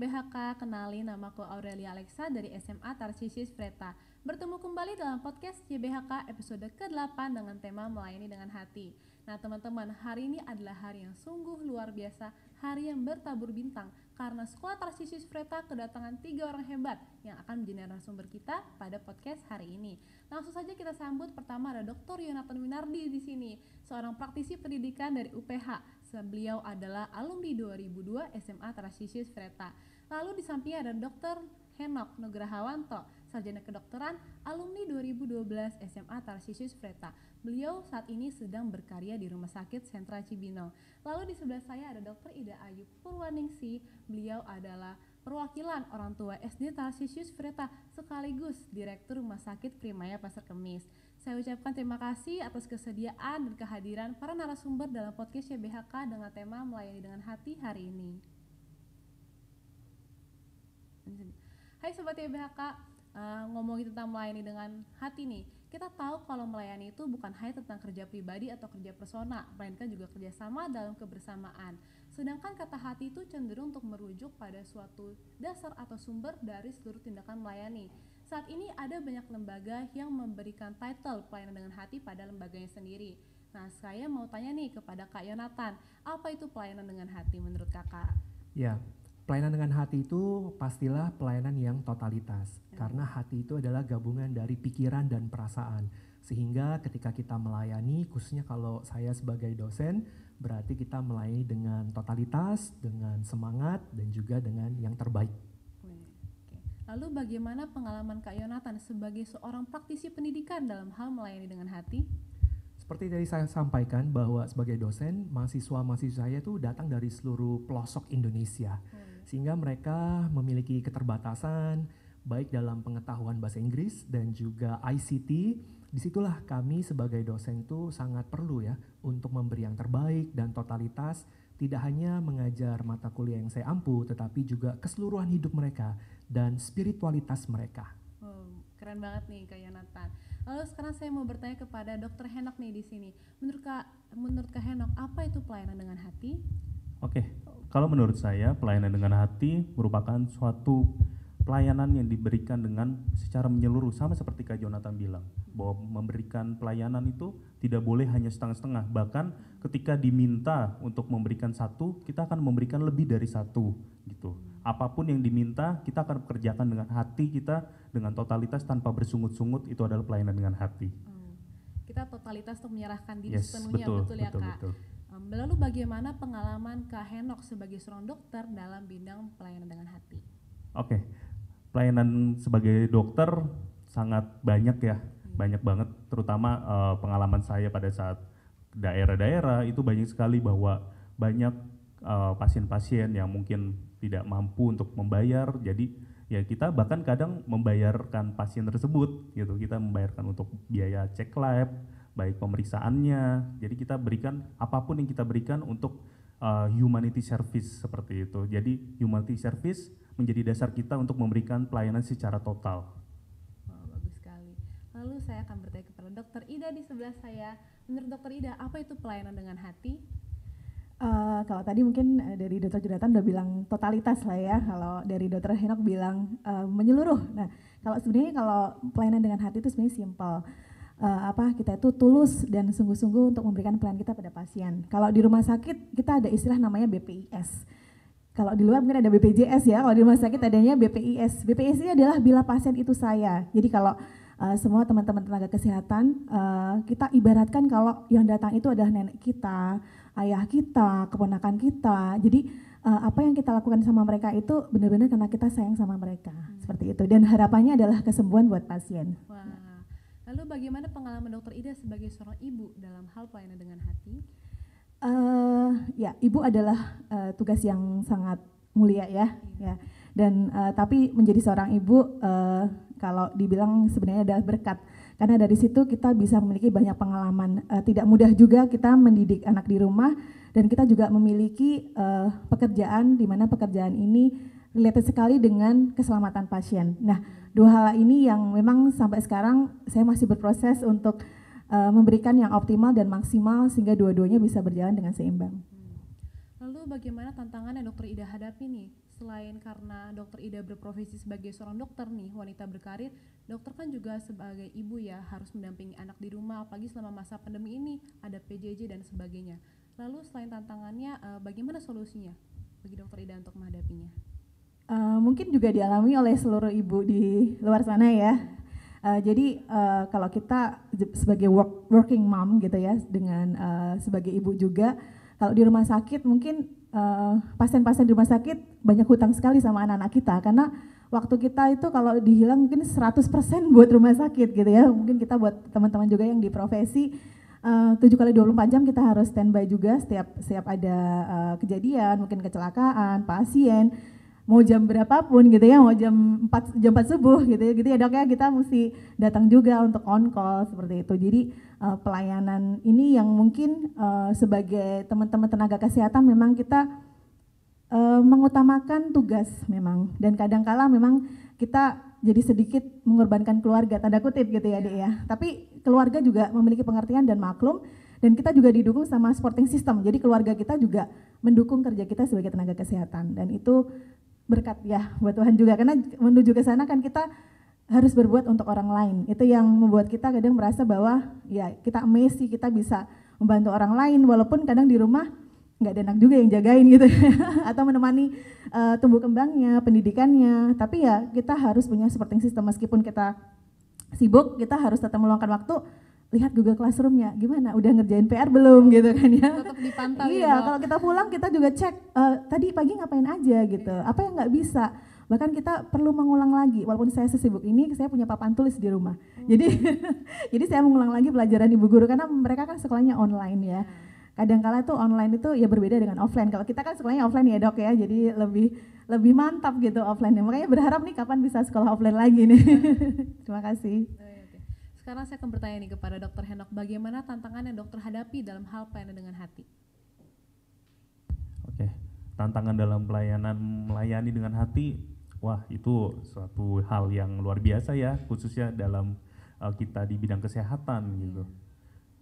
YBHK, kenalin namaku Aurelia Alexa dari SMA Tarsius Freta. Bertemu kembali dalam podcast YBHK episode ke-8 dengan tema melayani dengan hati. Nah teman-teman, hari ini adalah hari yang sungguh luar biasa, hari yang bertabur bintang, karena Sekolah Tarsius Freta kedatangan 3 orang hebat yang akan menjadi narasumber kita pada podcast hari ini. Langsung saja kita sambut. Pertama ada Dr. Yonatan Winardi di sini, seorang praktisi pendidikan dari UPH. Beliau adalah alumni 2002 SMA Tarsius Freta. Lalu di sampingnya ada Dr. Henok Nugrahawanto, sarjana kedokteran, alumni 2012 SMA Tarsius Freta. Beliau saat ini sedang berkarya di Rumah Sakit Sentra Cibinong. Lalu di sebelah saya ada Dr. Ida Ayu Purwaningsi. Beliau adalah perwakilan orang tua SD Tarsius Freta sekaligus Direktur Rumah Sakit Primaya Pasar Kemis. Saya ucapkan terima kasih atas kesediaan dan kehadiran para narasumber dalam podcast YBHK dengan tema melayani dengan hati hari ini. Hai Sobat YBHK, ngomongin tentang melayani dengan hati nih. Kita tahu kalau melayani itu bukan hanya tentang kerja pribadi atau kerja persona, melainkan juga kerjasama dalam kebersamaan. Sedangkan kata hati itu cenderung untuk merujuk pada suatu dasar atau sumber dari seluruh tindakan melayani. Saat ini ada banyak lembaga yang memberikan title pelayanan dengan hati pada lembaganya sendiri. Nah, saya mau tanya nih kepada Kak Yonatan, apa itu pelayanan dengan hati menurut Kakak? Ya, pelayanan dengan hati itu pastilah pelayanan yang totalitas. Karena hati itu adalah gabungan dari pikiran dan perasaan. Sehingga ketika kita melayani, khususnya kalau saya sebagai dosen, berarti kita melayani dengan totalitas, dengan semangat, dan juga dengan yang terbaik. Lalu bagaimana pengalaman Kak Yonatan sebagai seorang praktisi pendidikan dalam hal melayani dengan hati? Seperti tadi saya sampaikan bahwa sebagai dosen, mahasiswa-mahasiswa saya itu datang dari seluruh pelosok Indonesia. Sehingga mereka memiliki keterbatasan, baik dalam pengetahuan bahasa Inggris dan juga ICT. Disitulah kami sebagai dosen itu sangat perlu ya untuk memberi yang terbaik dan totalitas. Tidak hanya mengajar mata kuliah yang saya ampu, tetapi juga keseluruhan hidup mereka dan spiritualitas mereka. Keren banget nih Kak Yonatan. Lalu sekarang saya mau bertanya kepada Dr. Henok nih di sini. Menurut Kak Henok, apa itu pelayanan dengan hati? Oke, kalau menurut saya pelayanan dengan hati merupakan suatu pelayanan yang diberikan dengan secara menyeluruh, sama seperti Kak Yonatan bilang, bahwa memberikan pelayanan itu tidak boleh hanya setengah-setengah, bahkan ketika diminta untuk memberikan satu, kita akan memberikan lebih dari satu gitu. Apapun yang diminta, kita akan kerjakan dengan hati kita, dengan totalitas tanpa bersungut-sungut, itu adalah pelayanan dengan hati. Kita totalitas untuk menyerahkan diri sepenuhnya, betul ya betul, Kak? Betul. Lalu bagaimana pengalaman Kak Henok sebagai seorang dokter dalam bidang pelayanan dengan hati? Oke, pelayanan sebagai dokter sangat banyak ya, banyak banget, terutama pengalaman saya pada saat daerah-daerah itu banyak sekali bahwa banyak pasien-pasien yang mungkin tidak mampu untuk membayar, jadi ya kita bahkan kadang membayarkan pasien tersebut gitu, kita membayarkan untuk biaya cek lab, baik pemeriksaannya, jadi kita berikan apapun yang kita berikan untuk humanity service seperti itu. Jadi humanity service menjadi dasar kita untuk memberikan pelayanan secara total. Bagus sekali. Lalu saya akan bertanya kepada Dr. Ida di sebelah saya. Menurut Dr. Ida, apa itu pelayanan dengan hati? Kalau tadi mungkin dari Dr. Jonathan udah bilang totalitas lah ya. Kalau dari Dr. Henok bilang menyeluruh. Nah, sebenarnya kalau pelayanan dengan hati itu sebenarnya simpel. Kita itu tulus dan sungguh-sungguh untuk memberikan pelayanan kita pada pasien. Kalau di rumah sakit kita ada istilah namanya BPIS. Kalau di luar mungkin ada BPJS ya, kalau di rumah sakit adanya BPIS. BPIS ini adalah bila pasien itu saya. Jadi kalau semua teman-teman tenaga kesehatan, kita ibaratkan kalau yang datang itu adalah nenek kita, ayah kita, keponakan kita. Jadi apa yang kita lakukan sama mereka itu benar-benar karena kita sayang sama mereka. Seperti itu. Dan harapannya adalah kesembuhan buat pasien. Wah. Lalu bagaimana pengalaman Dr. Ida sebagai seorang ibu dalam hal pelayanan dengan hati? Ya, ibu adalah tugas yang sangat mulia ya. Dan tapi menjadi seorang ibu kalau dibilang sebenarnya adalah berkat. Karena dari situ kita bisa memiliki banyak pengalaman. Tidak mudah juga kita mendidik anak di rumah dan kita juga memiliki pekerjaan di mana pekerjaan ini related sekali dengan keselamatan pasien. Nah, dua hal ini yang memang sampai sekarang saya masih berproses untuk memberikan yang optimal dan maksimal sehingga dua-duanya bisa berjalan dengan seimbang. Lalu bagaimana tantangan yang Dr. Ida hadapi nih selain karena dokter Ida berprofesi sebagai seorang dokter nih, wanita berkarir, dokter kan juga sebagai ibu ya harus mendampingi anak di rumah, apalagi selama masa pandemi ini ada PJJ dan sebagainya. Lalu selain tantangannya, bagaimana solusinya bagi dokter Ida untuk menghadapinya? Mungkin juga dialami oleh seluruh ibu di luar sana ya. Jadi kalau kita sebagai working mom gitu ya, dengan sebagai ibu juga, kalau di rumah sakit mungkin pasien-pasien di rumah sakit banyak hutang sekali sama anak-anak kita, karena waktu kita itu kalau dihilang mungkin 100% buat rumah sakit gitu ya. Mungkin kita buat teman-teman juga yang di profesi 7x24 jam kita harus standby juga setiap ada kejadian, mungkin kecelakaan, pasien, mau jam berapapun gitu ya, mau jam 4 subuh gitu ya dok ya, kita mesti datang juga untuk on call seperti itu. Jadi pelayanan ini yang mungkin sebagai teman-teman tenaga kesehatan memang kita mengutamakan tugas memang, dan kadang-kala memang kita jadi sedikit mengorbankan keluarga, tanda kutip gitu ya Dek ya. Tapi keluarga juga memiliki pengertian dan maklum, dan kita juga didukung sama supporting system. Jadi keluarga kita juga mendukung kerja kita sebagai tenaga kesehatan, dan itu berkat ya buat Tuhan juga, karena menuju ke sana kan kita harus berbuat untuk orang lain. Itu yang membuat kita kadang merasa bahwa ya kita amazed sih, kita bisa membantu orang lain walaupun kadang di rumah nggak ada anak juga yang jagain gitu atau menemani tumbuh kembangnya, pendidikannya. Tapi ya kita harus punya supporting system, meskipun kita sibuk, kita harus tetap meluangkan waktu lihat Google Classroom-nya gimana, udah ngerjain PR belum gitu kan ya. Tetap dipantau ya. Iya, kalau kita pulang kita juga cek tadi pagi ngapain aja gitu, apa yang nggak bisa. Bahkan kita perlu mengulang lagi, walaupun saya sesibuk ini, saya punya papan tulis di rumah. Jadi jadi saya mengulang lagi pelajaran ibu guru, karena mereka kan sekolahnya online ya. Kadang-kala tuh online itu ya berbeda dengan offline. Kalau kita kan sekolahnya offline ya dok ya, jadi lebih mantap gitu offline-nya. Makanya berharap nih kapan bisa sekolah offline lagi nih. Terima kasih. Sekarang saya akan bertanya nih kepada Dr. Henok, bagaimana tantangan yang dokter hadapi dalam hal pelayanan dengan hati? Oke, tantangan dalam melayani dengan hati, wah itu suatu hal yang luar biasa ya, khususnya dalam kita di bidang kesehatan gitu.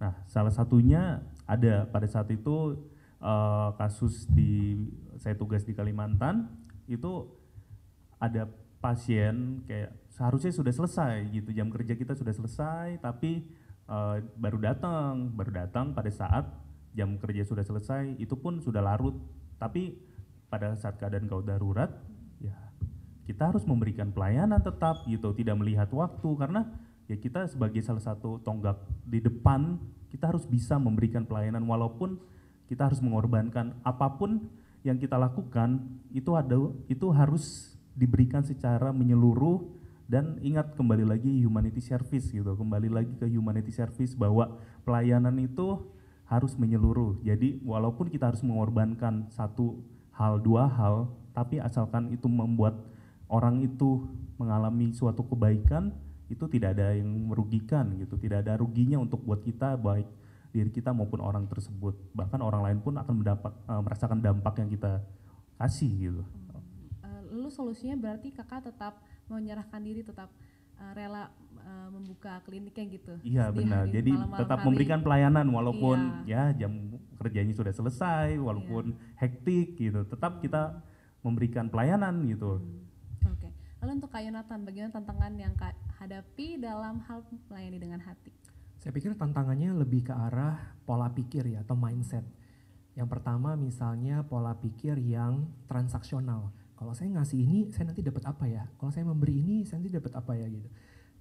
Nah, salah satunya ada pada saat itu kasus saya tugas di Kalimantan, itu ada pasien kayak seharusnya sudah selesai gitu, jam kerja kita sudah selesai, tapi baru datang pada saat jam kerja sudah selesai, itu pun sudah larut. Tapi pada saat keadaan gawat darurat, ya kita harus memberikan pelayanan tetap gitu, tidak melihat waktu, karena ya kita sebagai salah satu tonggak di depan, kita harus bisa memberikan pelayanan walaupun kita harus mengorbankan apapun yang kita lakukan, itu harus diberikan secara menyeluruh. Dan ingat, kembali lagi humanity service gitu, kembali lagi ke humanity service, bahwa pelayanan itu harus menyeluruh. Jadi walaupun kita harus mengorbankan satu hal, dua hal, tapi asalkan itu membuat orang itu mengalami suatu kebaikan, itu tidak ada yang merugikan gitu, tidak ada ruginya untuk buat kita, baik diri kita maupun orang tersebut. Bahkan orang lain pun akan merasakan dampak yang kita kasih gitu. Lalu solusinya berarti kakak tetap menyerahkan diri, tetap rela membuka kliniknya gitu? Iya benar, jadi tetap memberikan pelayanan walaupun ya jam kerjanya sudah selesai, walaupun hektik gitu, tetap kita memberikan pelayanan gitu. Oke. Lalu untuk Kak Yonatan, bagaimana tantangan yang Kak hadapi dalam hal melayani dengan hati? Saya pikir tantangannya lebih ke arah pola pikir ya, atau mindset. Yang pertama misalnya pola pikir yang transaksional. Kalau saya ngasih ini, saya nanti dapat apa ya? Kalau saya memberi ini, saya nanti dapat apa ya gitu.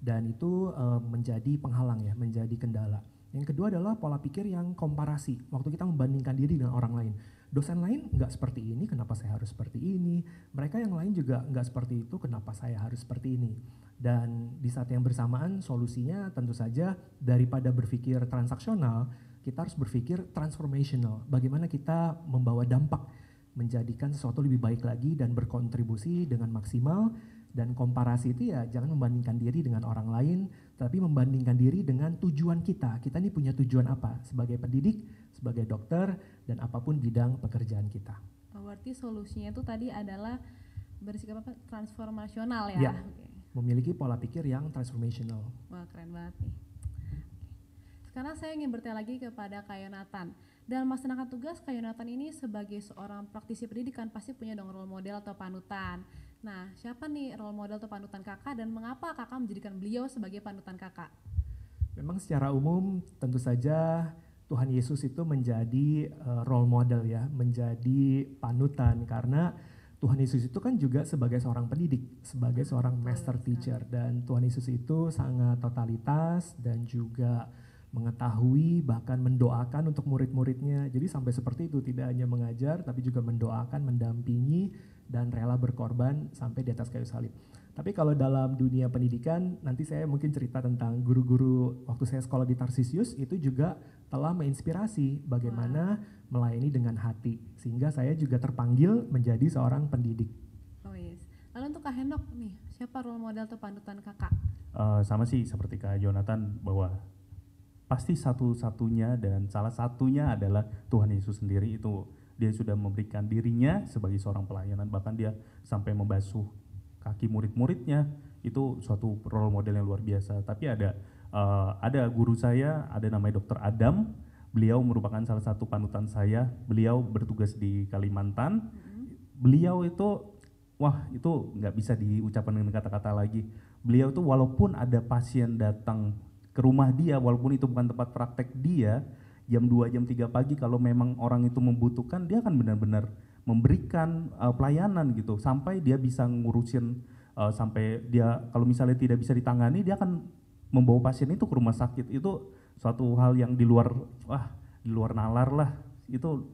Dan itu menjadi penghalang ya, menjadi kendala. Yang kedua adalah pola pikir yang komparasi. Waktu kita membandingkan diri dengan orang lain. Dosen lain nggak seperti ini, kenapa saya harus seperti ini? Mereka yang lain juga nggak seperti itu, kenapa saya harus seperti ini? Dan di saat yang bersamaan solusinya tentu saja daripada berpikir transaksional, kita harus berpikir transformational. Bagaimana kita membawa dampak, menjadikan sesuatu lebih baik lagi dan berkontribusi dengan maksimal. Dan komparasi itu ya jangan membandingkan diri dengan orang lain, tapi membandingkan diri dengan tujuan kita. Kita ini punya tujuan apa sebagai pendidik, sebagai dokter, dan apapun bidang pekerjaan kita. Berarti solusinya itu tadi adalah bersikap apa? Transformasional Ya, ya? Okay. memiliki pola pikir yang transformational. Wah keren banget nih. Sekarang saya ingin bertanya lagi kepada Kak Yonatan. Dalam melaksanakan tugas, Kak Yonatan ini sebagai seorang praktisi pendidikan pasti punya dong role model atau panutan. Nah, siapa nih role model atau panutan kakak dan mengapa kakak menjadikan beliau sebagai panutan kakak? Memang secara umum tentu saja Tuhan Yesus itu menjadi role model ya, menjadi panutan karena Tuhan Yesus itu kan juga sebagai seorang pendidik, sebagai seorang master teacher, dan Tuhan Yesus itu sangat totalitas dan juga mengetahui bahkan mendoakan untuk murid-muridnya. Jadi sampai seperti itu, tidak hanya mengajar tapi juga mendoakan, mendampingi dan rela berkorban sampai di atas kayu salib. Tapi kalau dalam dunia pendidikan, nanti saya mungkin cerita tentang guru-guru waktu saya sekolah di Tarsisius itu juga telah menginspirasi bagaimana melayani dengan hati, sehingga saya juga terpanggil menjadi seorang pendidik. Oh yes. Lalu untuk Kak Henok nih, siapa role model atau panutan kakak? Sama sih seperti Kak Yonatan, bahwa pasti satu-satunya dan salah satunya adalah Tuhan Yesus sendiri. Itu dia sudah memberikan dirinya sebagai seorang pelayanan, bahkan dia sampai membasuh kaki murid-muridnya. Itu suatu role model yang luar biasa. Tapi ada guru saya, ada namanya Dr. Adam. Beliau merupakan salah satu panutan saya. Beliau bertugas di Kalimantan. Beliau itu, wah itu nggak bisa diucapkan dengan kata-kata lagi. Beliau itu walaupun ada pasien datang ke rumah dia, walaupun itu bukan tempat praktek dia, jam 2, jam 3 pagi kalau memang orang itu membutuhkan, dia akan benar-benar memberikan pelayanan gitu, sampai dia bisa ngurusin, sampai dia kalau misalnya tidak bisa ditangani, dia akan membawa pasien itu ke rumah sakit. Itu suatu hal yang di luar nalar lah. Itu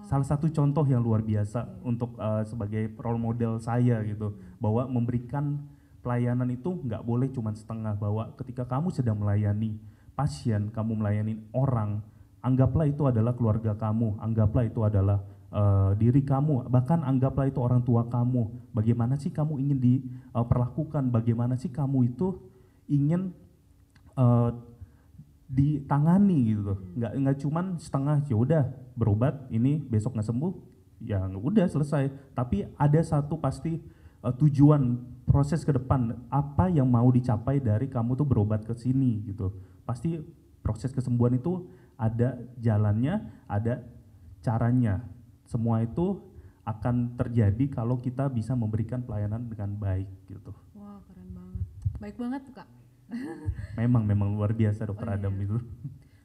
salah satu contoh yang luar biasa untuk sebagai role model saya gitu, bahwa memberikan pelayanan itu nggak boleh cuma setengah, bahwa ketika kamu sedang melayani pasien, kamu melayani orang, anggaplah itu adalah keluarga kamu, anggaplah itu adalah diri kamu, bahkan anggaplah itu orang tua kamu. Bagaimana sih kamu ingin diperlakukan, bagaimana sih kamu itu ingin ditangani gitu. Nggak cuman setengah, ya udah berobat ini besok nggak sembuh, ya udah selesai. Tapi ada satu pasti tujuan proses ke depan, apa yang mau dicapai dari kamu tuh berobat ke sini gitu. Pasti proses kesembuhan itu ada jalannya, ada caranya. Semua itu akan terjadi kalau kita bisa memberikan pelayanan dengan baik gitu. Wah, keren banget. Baik banget tuh, Kak. Memang luar biasa Dr. Adam itu.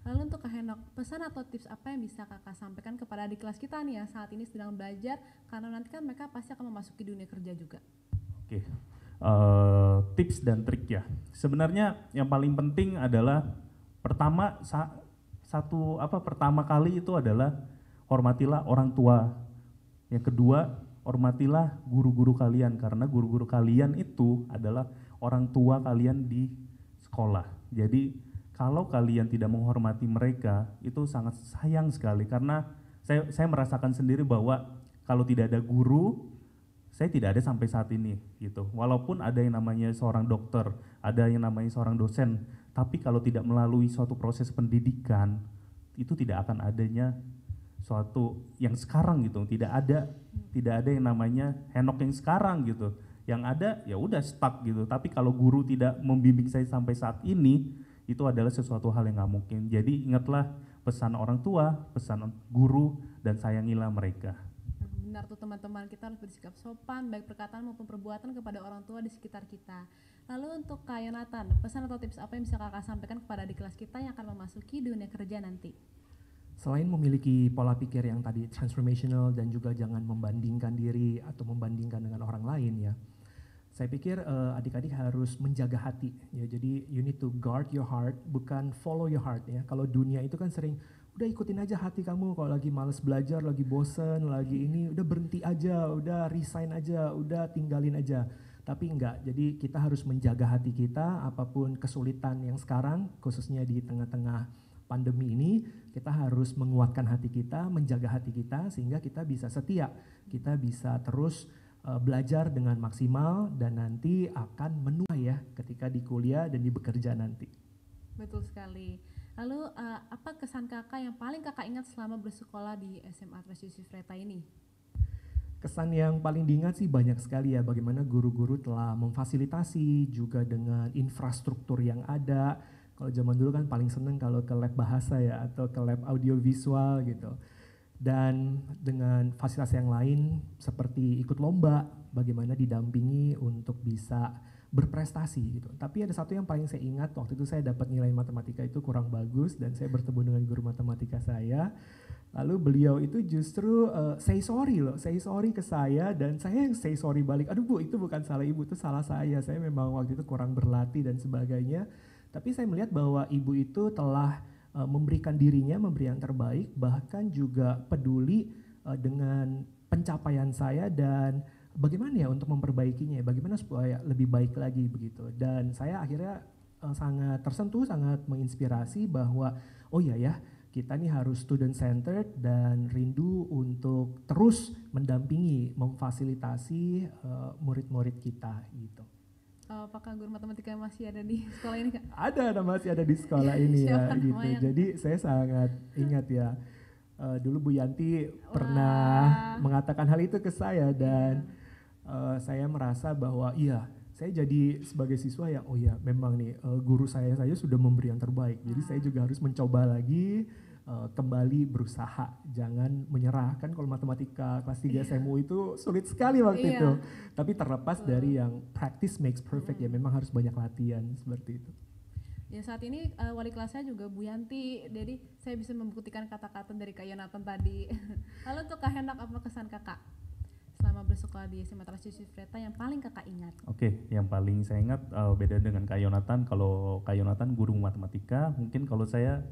Lalu untuk Kak Henok, pesan atau tips apa yang bisa kakak sampaikan kepada adik kelas kita nih yang saat ini sedang belajar, karena nanti kan mereka pasti akan memasuki dunia kerja juga. Oke, tips dan trik ya. Sebenarnya yang paling penting adalah pertama pertama kali itu adalah hormatilah orang tua. Yang kedua, hormatilah guru-guru kalian, karena guru-guru kalian itu adalah orang tua kalian di sekolah. Jadi kalau kalian tidak menghormati mereka, itu sangat sayang sekali, karena saya merasakan sendiri bahwa kalau tidak ada guru, saya tidak ada sampai saat ini gitu. Walaupun ada yang namanya seorang dokter, ada yang namanya seorang dosen, tapi kalau tidak melalui suatu proses pendidikan, itu tidak akan adanya suatu yang sekarang gitu. Tidak ada yang namanya Henok yang sekarang gitu. Yang ada ya udah stuck gitu. Tapi kalau guru tidak membimbing saya sampai saat ini, itu adalah sesuatu hal yang nggak mungkin. Jadi ingatlah pesan orang tua, pesan guru, dan sayangilah mereka. Benar tuh teman-teman, kita harus bersikap sopan baik perkataan maupun perbuatan kepada orang tua di sekitar kita. Lalu untuk Kak Yonatan, pesan atau tips apa yang bisa kakak sampaikan kepada adik kelas kita yang akan memasuki dunia kerja nanti? Selain memiliki pola pikir yang tadi transformational dan juga jangan membandingkan diri atau membandingkan dengan orang lain ya, saya pikir adik-adik harus menjaga hati ya. Jadi you need to guard your heart, bukan follow your heart ya. Kalau dunia itu kan sering udah ikutin aja hati kamu, kalau lagi males belajar, lagi bosen, lagi ini udah berhenti aja, udah resign aja, udah tinggalin aja. Tapi enggak, jadi kita harus menjaga hati kita apapun kesulitan yang sekarang, khususnya di tengah-tengah pandemi ini, kita harus menguatkan hati kita, menjaga hati kita sehingga kita bisa setia, kita bisa terus belajar dengan maksimal dan nanti akan menuai ya ketika di kuliah dan di bekerja nanti. Betul sekali. Lalu apa kesan kakak yang paling kakak ingat selama bersekolah di SMA Tarsisius Freta ini? Kesan yang paling diingat sih banyak sekali ya, bagaimana guru-guru telah memfasilitasi juga dengan infrastruktur yang ada, Kalau zaman dulu kan paling seneng kalau ke lab bahasa ya, atau ke lab audiovisual gitu. Dan dengan fasilitas yang lain seperti ikut lomba, bagaimana didampingi untuk bisa berprestasi gitu. Tapi ada satu yang paling saya ingat, waktu itu saya dapat nilai matematika itu kurang bagus dan saya bertemu dengan guru matematika saya. Lalu beliau itu justru say sorry ke saya, dan saya yang say sorry balik. Aduh Bu, itu bukan salah Ibu, itu salah saya memang waktu itu kurang berlatih dan sebagainya. Tapi saya melihat bahwa Ibu itu telah memberikan dirinya, memberi yang terbaik, bahkan juga peduli dengan pencapaian saya dan bagaimana ya untuk memperbaikinya, bagaimana supaya lebih baik lagi begitu. Dan saya akhirnya sangat tersentuh, sangat menginspirasi bahwa oh iya ya, kita nih harus student centered dan rindu untuk terus mendampingi, memfasilitasi murid-murid kita gitu. Apakah guru matematika masih ada di sekolah ini, Kak? Ada, masih ada di sekolah ini ya gitu. Yang... Jadi saya sangat ingat ya, dulu Bu Yanti pernah mengatakan hal itu ke saya, dan saya merasa bahwa iya, saya jadi sebagai siswa yang oh ya memang nih guru saya sudah memberi yang terbaik. Jadi saya juga harus mencoba lagi, kembali berusaha, jangan menyerah. Kan kalau matematika kelas 3 SMU itu sulit sekali waktu itu. Tapi terlepas dari yang practice makes perfect ya, memang harus banyak latihan seperti itu. Ya saat ini wali kelas saya juga Bu Yanti, jadi saya bisa membuktikan kata-kata dari Kak Yonatan tadi. Lalu untuk Kak Hendak, apa kesan Kakak selama bersekolah di SMA Tarsius Freta yang paling Kakak ingat? Oke, yang paling saya ingat beda dengan Kak Yonatan. Kalau Kak Yonatan guru matematika, mungkin kalau saya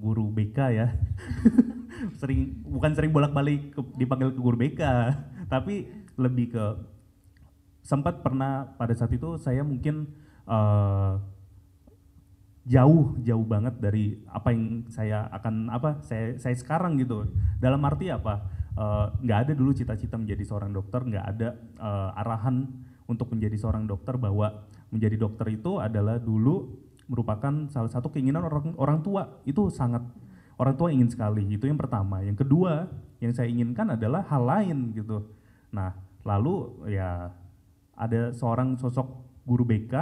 guru BK ya. bukan sering bolak-balik dipanggil ke guru BK, tapi lebih ke sempat pernah pada saat itu saya mungkin jauh banget dari apa yang saya sekarang gitu. Dalam arti apa? Nggak ada dulu cita-cita menjadi seorang dokter, nggak ada arahan untuk menjadi seorang dokter, bahwa menjadi dokter itu adalah dulu merupakan salah satu keinginan orang tua. Itu sangat, orang tua ingin sekali, itu yang pertama. Yang kedua yang saya inginkan adalah hal lain gitu. Nah lalu ya ada seorang sosok guru BK.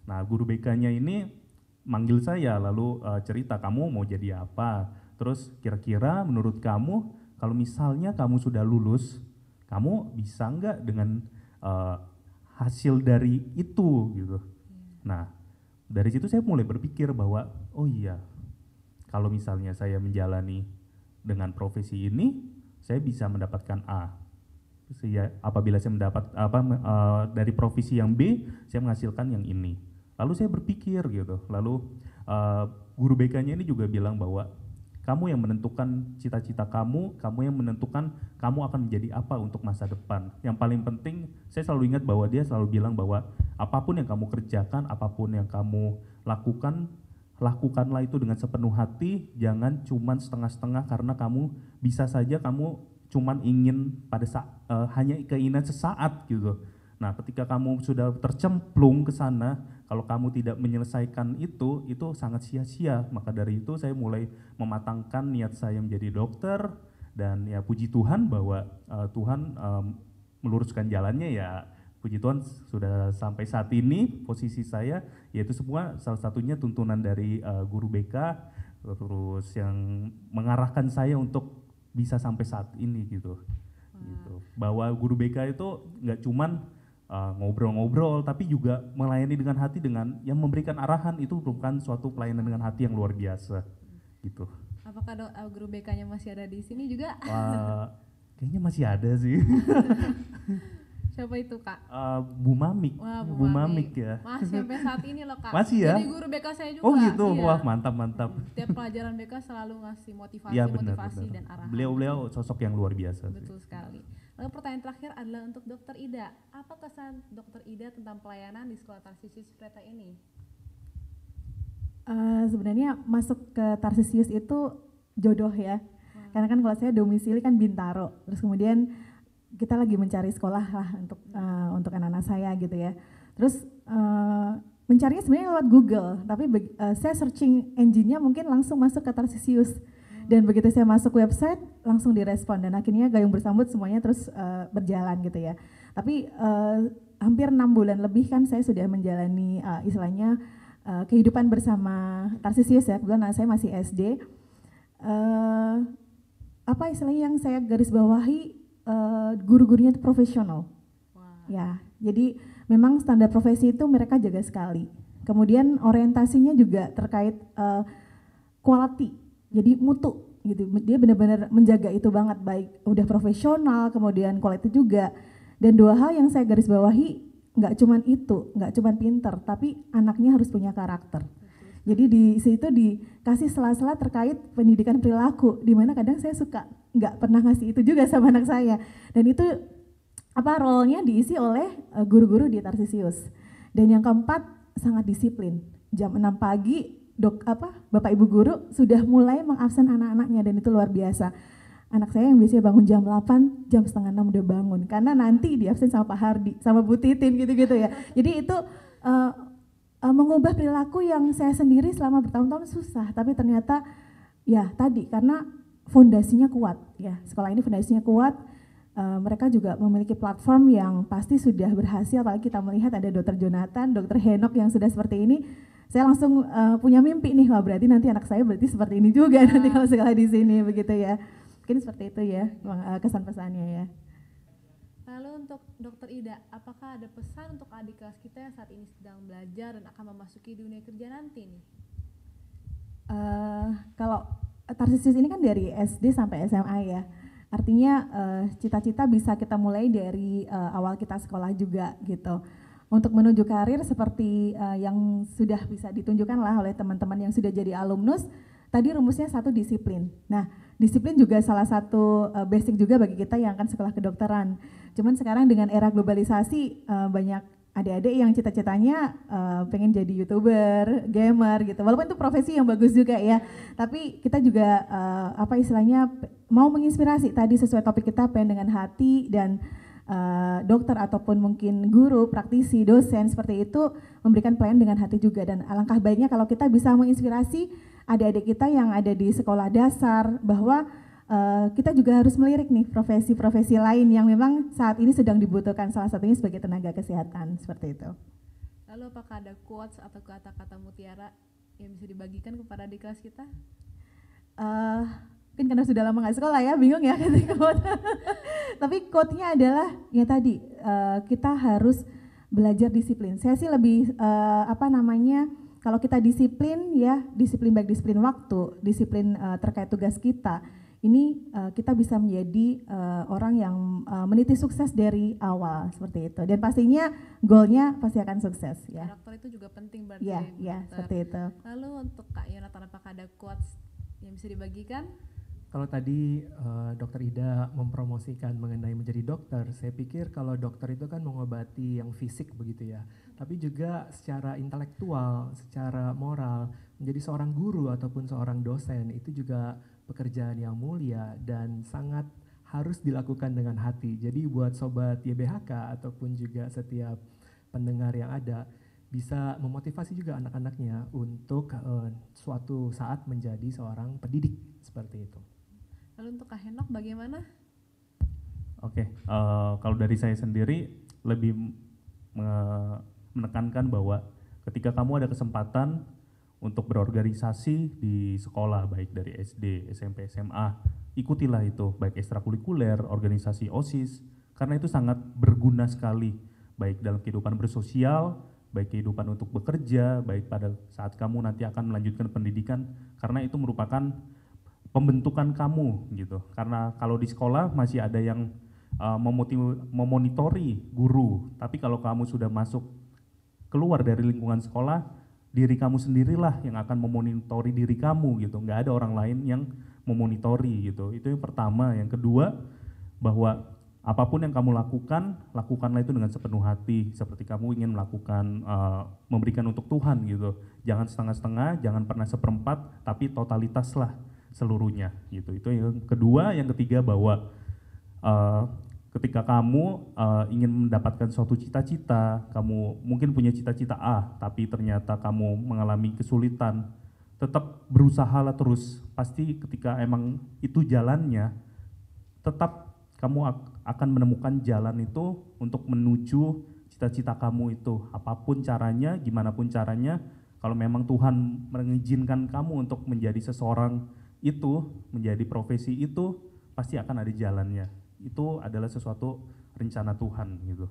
Nah guru BK-nya ini manggil saya, lalu cerita, kamu mau jadi apa, terus kira-kira menurut kamu kalau misalnya kamu sudah lulus, kamu bisa nggak dengan hasil dari itu gitu. Nah dari situ saya mulai berpikir bahwa oh iya, kalau misalnya saya menjalani dengan profesi ini, saya bisa mendapatkan A. Apabila saya mendapat dari profesi yang B, saya menghasilkan yang ini. Lalu saya berpikir gitu, lalu guru BK-nya ini juga bilang bahwa kamu yang menentukan cita-cita kamu yang menentukan kamu akan menjadi apa untuk masa depan. Yang paling penting, saya selalu ingat bahwa dia selalu bilang bahwa apapun yang kamu kerjakan, apapun yang kamu lakukan, lakukanlah itu dengan sepenuh hati, jangan cuman setengah-setengah, karena kamu bisa saja kamu cuman ingin hanya keinginan sesaat gitu. Nah ketika kamu sudah tercemplung ke sana, kalau kamu tidak menyelesaikan itu sangat sia-sia. Maka dari itu saya mulai mematangkan niat saya menjadi dokter, dan ya puji Tuhan bahwa Tuhan meluruskan jalannya ya. Puji Tuhan sudah sampai saat ini posisi saya, yaitu semua salah satunya tuntunan dari guru BK, terus yang mengarahkan saya untuk bisa sampai saat ini gitu. Gitu. Bahwa guru BK itu nggak cuman ngobrol-ngobrol, tapi juga melayani dengan hati, dengan yang memberikan arahan. Itu merupakan suatu pelayanan dengan hati yang luar biasa gitu. Apakah guru BK-nya masih ada di sini juga? Kayaknya masih ada sih. Siapa itu Kak? Bu Mamik. Wah, Bu Mamik ya. Masih sampai saat ini loh Kak. Masih ya? Jadi guru BK saya juga. Oh gitu, iya. Wah mantap. Tiap pelajaran BK selalu ngasih motivasi, Ya, benar. dan arahan. Beliau sosok yang luar biasa. Betul sekali. Lalu pertanyaan terakhir adalah untuk Dokter Ida. Apa kesan Dokter Ida tentang pelayanan di Sekolah Tarsius Freta ini? Sebenarnya masuk ke Tarsius itu jodoh ya. Karena kan kalau saya domisili kan Bintaro. Terus kemudian kita lagi mencari sekolah lah untuk anak-anak saya gitu ya. Terus mencarinya sebenarnya lewat Google, tapi saya searching engine-nya mungkin langsung masuk ke Tarsius. Dan begitu saya masuk website langsung direspon, dan akhirnya gayung bersambut semuanya terus berjalan gitu ya. Tapi hampir 6 bulan lebih kan saya sudah menjalani istilahnya kehidupan bersama Tarsisius ya, kebetulan anak saya masih SD. Apa istilahnya yang saya garis bawahi, guru-gurunya itu profesional. Wah. Ya, jadi memang standar profesi itu mereka jaga sekali. Kemudian orientasinya juga terkait quality, jadi mutu gitu. Dia benar-benar menjaga itu banget, baik udah profesional, kemudian quality juga. Dan dua hal yang saya garis bawahi, nggak cuman itu, nggak cuman pinter, tapi anaknya harus punya karakter. Jadi di situ dikasih sela-sela terkait pendidikan perilaku, di mana kadang saya suka nggak pernah ngasih itu juga sama anak saya. Dan itu role-nya diisi oleh guru-guru di Tarsisius. Dan yang keempat, sangat disiplin. Jam 6 pagi Bapak Ibu guru sudah mulai mengabsen anak-anaknya, dan itu luar biasa. Anak saya yang biasanya bangun jam 8, jam setengah 6 udah bangun, karena nanti diabsen sama Pak Hardi, sama Bu Titin gitu-gitu ya. Jadi itu mengubah perilaku yang saya sendiri selama bertahun-tahun susah, tapi ternyata ya tadi karena fondasinya kuat ya, sekolah ini fondasinya kuat. Mereka juga memiliki platform yang pasti sudah berhasil, apalagi kita melihat ada Dr. Jonathan, Dr. Henok yang sudah seperti ini. Saya langsung punya mimpi nih, wah berarti nanti anak saya berarti seperti ini juga nanti kalau sekolah di sini, begitu ya. Mungkin seperti itu ya kesan pesannya ya. Lalu untuk Dokter Ida, apakah ada pesan untuk adik kelas kita yang saat ini sedang belajar dan akan memasuki dunia kerja nanti nih? Kalau Tarsisius ini kan dari SD sampai SMA ya, artinya cita-cita bisa kita mulai dari awal kita sekolah juga gitu. Untuk menuju karir seperti yang sudah bisa ditunjukkan lah oleh teman-teman yang sudah jadi alumnus, tadi rumusnya satu, disiplin. Nah, disiplin juga salah satu basic juga bagi kita yang akan sekolah kedokteran. Cuman sekarang dengan era globalisasi banyak adik-adik yang cita-citanya pengen jadi YouTuber, gamer gitu. Walaupun itu profesi yang bagus juga ya. Tapi kita juga istilahnya mau menginspirasi, tadi sesuai topik kita, pengen dengan hati, dan dokter ataupun mungkin guru, praktisi, dosen seperti itu memberikan pelayanan dengan hati juga. Dan alangkah baiknya kalau kita bisa menginspirasi adik-adik kita yang ada di sekolah dasar bahwa kita juga harus melirik nih profesi-profesi lain yang memang saat ini sedang dibutuhkan, salah satunya sebagai tenaga kesehatan, seperti itu. Lalu apakah ada quotes atau kata-kata mutiara yang bisa dibagikan kepada adik kelas kita? Mungkin karena sudah lama nggak sekolah ya, bingung ya kasih quote. Tapi quote-nya adalah ya tadi, kita harus belajar disiplin. Saya sih lebih kalau kita disiplin ya, disiplin baik disiplin waktu, disiplin terkait tugas kita, ini kita bisa menjadi orang yang meniti sukses dari awal seperti itu. Dan pastinya goalnya pasti akan sukses ya. Karakter itu juga penting berarti. Ya, seperti itu. Lalu untuk Kak Yonatan, apakah ada quotes yang bisa dibagikan? Kalau tadi Dokter Ida mempromosikan mengenai menjadi dokter, saya pikir kalau dokter itu kan mengobati yang fisik begitu ya, tapi juga secara intelektual, secara moral, menjadi seorang guru ataupun seorang dosen itu juga pekerjaan yang mulia dan sangat harus dilakukan dengan hati. Jadi buat sobat YBHK ataupun juga setiap pendengar yang ada, bisa memotivasi juga anak-anaknya untuk suatu saat menjadi seorang pendidik seperti itu. Lalu untuk Kak Henok bagaimana? Oke, kalau dari saya sendiri lebih menekankan bahwa ketika kamu ada kesempatan untuk berorganisasi di sekolah, baik dari SD, SMP, SMA, ikutilah itu, baik ekstrakurikuler, organisasi OSIS, karena itu sangat berguna sekali, baik dalam kehidupan bersosial, baik kehidupan untuk bekerja, baik pada saat kamu nanti akan melanjutkan pendidikan, karena itu merupakan pembentukan kamu gitu. Karena kalau di sekolah masih ada yang memonitori guru, tapi kalau kamu sudah masuk keluar dari lingkungan sekolah, diri kamu sendirilah yang akan memonitori diri kamu gitu. Nggak ada orang lain yang memonitori gitu. Itu yang pertama. Yang kedua, bahwa apapun yang kamu lakukan, lakukanlah itu dengan sepenuh hati, seperti kamu ingin melakukan, memberikan untuk Tuhan gitu. Jangan setengah-setengah, jangan pernah seperempat, tapi totalitaslah seluruhnya gitu. Itu yang kedua. Yang ketiga, bahwa ketika kamu ingin mendapatkan suatu cita-cita, kamu mungkin punya cita-cita A, tapi ternyata kamu mengalami kesulitan, tetap berusahalah terus. Pasti ketika emang itu jalannya, tetap kamu akan menemukan jalan itu untuk menuju cita-cita kamu itu. Apapun caranya, gimana pun caranya, Kalau memang Tuhan mengizinkan kamu untuk menjadi seseorang itu, menjadi profesi itu, pasti akan ada jalannya. Itu adalah sesuatu rencana Tuhan gitu.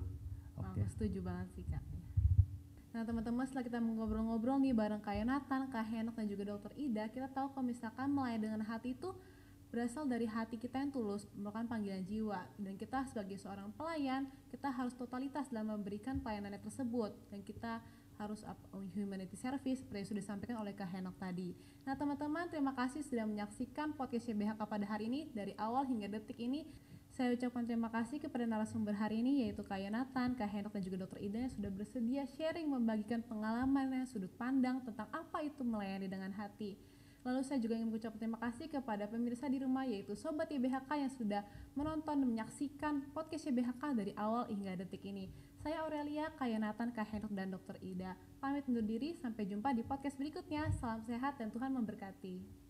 Aku setuju banget sih Kak. Nah teman-teman, setelah kita ngobrol-ngobrol nih bareng Kak Yonatan, Kak Henok dan juga Dokter Ida, kita tahu kalau misalkan melayani dengan hati itu berasal dari hati kita yang tulus, merupakan panggilan jiwa. Dan kita sebagai seorang pelayan, kita harus totalitas dalam memberikan pelayanannya tersebut. Dan kita harus humanity service seperti yang sudah disampaikan oleh Kak Henok tadi. Nah teman-teman, terima kasih sudah menyaksikan podcast YBHK pada hari ini. Dari awal hingga detik ini, saya ucapkan terima kasih kepada narasumber hari ini, yaitu Kak Yonatan, Kak Henok dan juga Dokter Ida yang sudah bersedia sharing, membagikan pengalamannya, sudut pandang tentang apa itu melayani dengan hati. Lalu saya juga ingin mengucapkan terima kasih kepada pemirsa di rumah, yaitu Sobat YBHK yang sudah menonton dan menyaksikan podcast YBHK dari awal hingga detik ini. Saya Aurelia, Kak Yonatan, Kak Henok dan Dokter Ida pamit undur diri, sampai jumpa di podcast berikutnya. Salam sehat dan Tuhan memberkati.